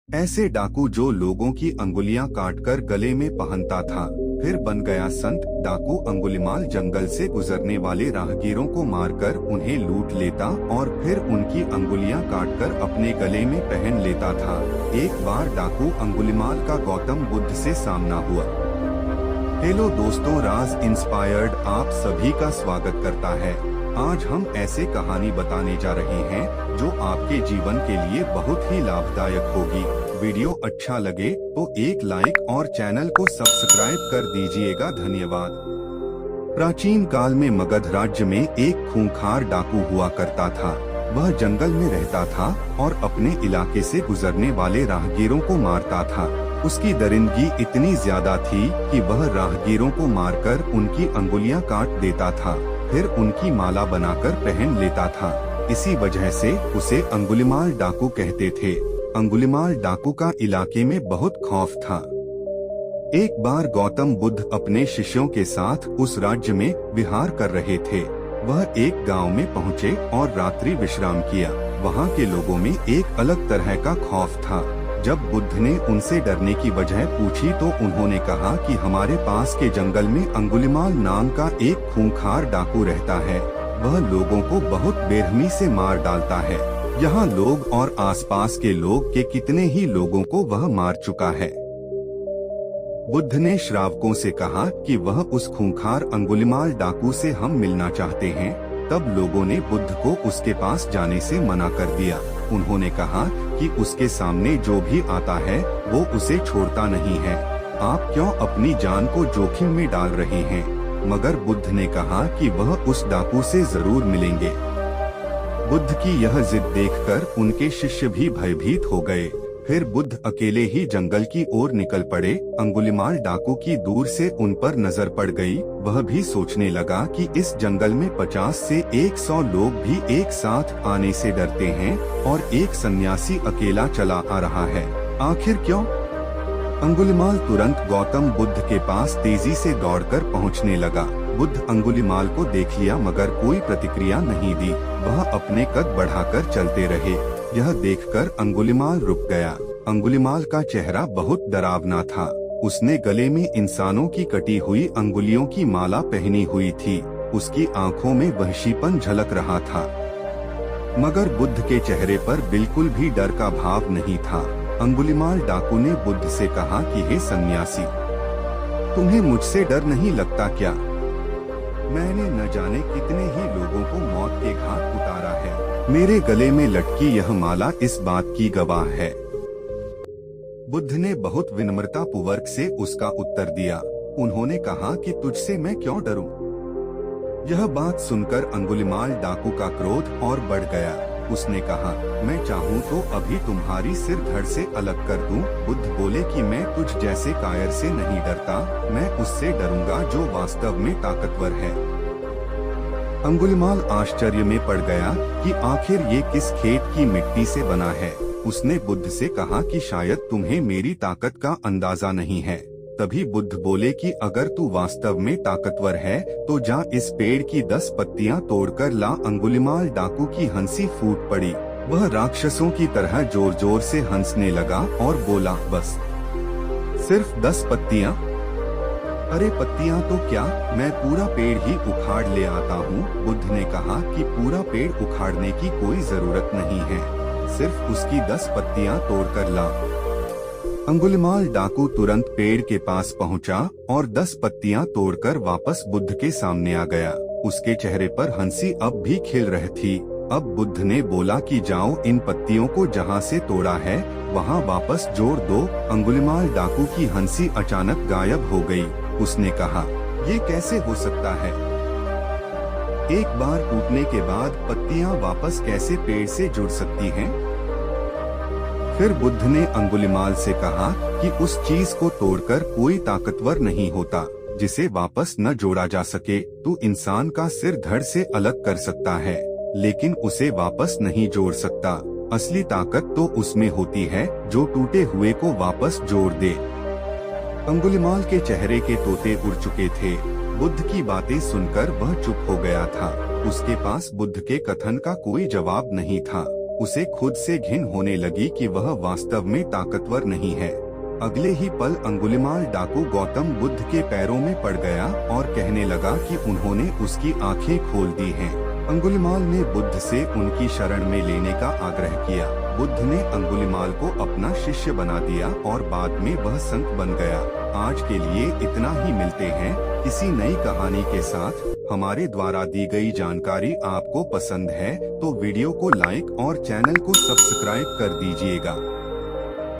ऐसे डाकू जो लोगों की अंगुलियां काटकर गले में पहनता था। फिर बन गया संत। डाकू अंगुलिमाल जंगल से गुजरने वाले राहगीरों को मारकर उन्हें लूट लेता और फिर उनकी अंगुलियां काटकर अपने गले में पहन लेता था। एक बार डाकू अंगुलिमाल का गौतम बुद्ध से सामना हुआ। हेलो दोस्तों, राज इंस्पायर्ड आप सभी का स्वागत करता है। आज हम ऐसे कहानी बताने जा रहे हैं जो आपके जीवन के लिए बहुत ही लाभदायक होगी। वीडियो अच्छा लगे तो एक लाइक और चैनल को सब्सक्राइब कर दीजिएगा। धन्यवाद। प्राचीन काल में मगध राज्य में एक खूंखार डाकू हुआ करता था। वह जंगल में रहता था और अपने इलाके से गुजरने वाले राहगीरों को मारता था। उसकी दरिंदगी इतनी ज्यादा थी कि वह राहगीरों को मारकर उनकी अंगुलियां काट देता था, फिर उनकी माला बनाकर पहन लेता था। इसी वजह से उसे अंगुलिमाल डाकू कहते थे। अंगुलिमाल डाकू का इलाके में बहुत खौफ था। एक बार गौतम बुद्ध अपने शिष्यों के साथ उस राज्य में विहार कर रहे थे। वह एक गांव में पहुंचे और रात्रि विश्राम किया। वहां के लोगों में एक अलग तरह का खौफ था। जब बुद्ध ने उनसे डरने की वजह पूछी तो उन्होंने कहा कि हमारे पास के जंगल में अंगुलिमाल नाम का एक खूंखार डाकू रहता है। वह लोगों को बहुत बेरहमी से मार डालता है। यहाँ लोग और आसपास के लोग के कितने ही लोगों को वह मार चुका है। बुद्ध ने श्रावकों से कहा कि वह उस खूंखार अंगुलिमाल डाकू से हम मिलना चाहते हैं। तब लोगों ने बुद्ध को उसके पास जाने से मना कर दिया। उन्होंने कहा कि उसके सामने जो भी आता है वो उसे छोड़ता नहीं है। आप क्यों अपनी जान को जोखिम में डाल रहे हैं? मगर बुद्ध ने कहा कि वह उस डाकू से जरूर मिलेंगे। बुद्ध की यह जिद देखकर उनके शिष्य भी भयभीत हो गए। फिर बुद्ध अकेले ही जंगल की ओर निकल पड़े। अंगुलिमाल डाकू की दूर से उन पर नजर पड़ गई। वह भी सोचने लगा कि इस जंगल में 50 से 100 लोग भी एक साथ आने से डरते हैं और एक सन्यासी अकेला चला आ रहा है। आखिर क्यों? अंगुलिमाल तुरंत गौतम बुद्ध के पास तेजी से दौड़कर पहुंचने लगा। बुद्ध अंगुलिमाल को देख लिया मगर कोई प्रतिक्रिया नहीं दी। वह अपने कद बढ़ाकर चलते रहे। यह देखकर अंगुलिमाल रुक गया। अंगुलिमाल का चेहरा बहुत डरावना था। उसने गले में इंसानों की कटी हुई अंगुलियों की माला पहनी हुई थी। उसकी आंखों में वहशीपन झलक रहा था। मगर बुद्ध के चेहरे पर बिल्कुल भी डर का भाव नहीं था। अंगुलिमाल डाकू ने बुद्ध से कहा कि हे सन्यासी, तुम्हें मुझसे डर नहीं लगता क्या? मैंने न जाने कितने ही लोगों को मौत के घाट उतारा है। मेरे गले में लटकी यह माला इस बात की गवाह है। बुद्ध ने बहुत विनम्रता पूर्वक से उसका उत्तर दिया। उन्होंने कहा कि तुझसे मैं क्यों डरूं? यह बात सुनकर अंगुलिमाल डाकू का क्रोध और बढ़ गया। उसने कहा, मैं चाहूँ तो अभी तुम्हारी सिर धड़ से अलग कर दूं। बुद्ध बोले कि मैं तुझ जैसे कायर से नहीं डरता, मैं उससे डरूंगा जो वास्तव में ताकतवर है। अंगुलिमाल आश्चर्य में पड़ गया कि आखिर ये किस खेत की मिट्टी से बना है। उसने बुद्ध से कहा कि शायद तुम्हें मेरी ताकत का अंदाजा नहीं है। तभी बुद्ध बोले कि अगर तू वास्तव में ताकतवर है तो जा इस पेड़ की 10 पत्तियां तोड़कर ला। अंगुलिमाल डाकू की हंसी फूट पड़ी। वह राक्षसों की तरह जोर जोर से हंसने लगा और बोला, बस सिर्फ 10 पत्तियां? अरे पत्तियां तो क्या, मैं पूरा पेड़ ही उखाड़ ले आता हूँ। बुद्ध ने कहा कि पूरा पेड़ उखाड़ने की कोई जरूरत नहीं है, सिर्फ उसकी 10 पत्तियां तोड़कर ला। अंगुलिमाल डाकू तुरंत पेड़ के पास पहुंचा और 10 पत्तियां तोड़कर वापस बुद्ध के सामने आ गया। उसके चेहरे पर हंसी अब भी खिल रही थी। अब बुद्ध ने बोला कि जाओ इन पत्तियों को जहां से तोड़ा है वहां वापस जोड़ दो। अंगुलिमाल डाकू की हंसी अचानक गायब हो गई। उसने कहा, ये कैसे हो सकता है? एक बार टूटने के बाद पत्तियां वापस कैसे पेड़ से जुड़ सकती हैं? फिर बुद्ध ने अंगुलिमाल से कहा कि उस चीज को तोड़कर कोई ताकतवर नहीं होता जिसे वापस न जोड़ा जा सके। तू इंसान का सिर धड़ से अलग कर सकता है लेकिन उसे वापस नहीं जोड़ सकता। असली ताकत तो उसमें होती है जो टूटे हुए को वापस जोड़ दे। अंगुलिमाल के चेहरे के तोते उड़ चुके थे। बुद्ध की बातें सुनकर वह चुप हो गया था। उसके पास बुद्ध के कथन का कोई जवाब नहीं था। उसे खुद से घिन होने लगी कि वह वास्तव में ताकतवर नहीं है। अगले ही पल अंगुलिमाल डाकू गौतम बुद्ध के पैरों में पड़ गया और कहने लगा कि उन्होंने उसकी आंखें खोल दी हैं। अंगुलिमाल ने बुद्ध से उनकी शरण में लेने का आग्रह किया। बुद्ध ने अंगुलिमाल को अपना शिष्य बना दिया और बाद में वह संत बन गया। आज के लिए इतना ही, मिलते हैं किसी नई कहानी के साथ। हमारे द्वारा दी गई जानकारी आपको पसंद है तो वीडियो को लाइक और चैनल को सब्सक्राइब कर दीजिएगा।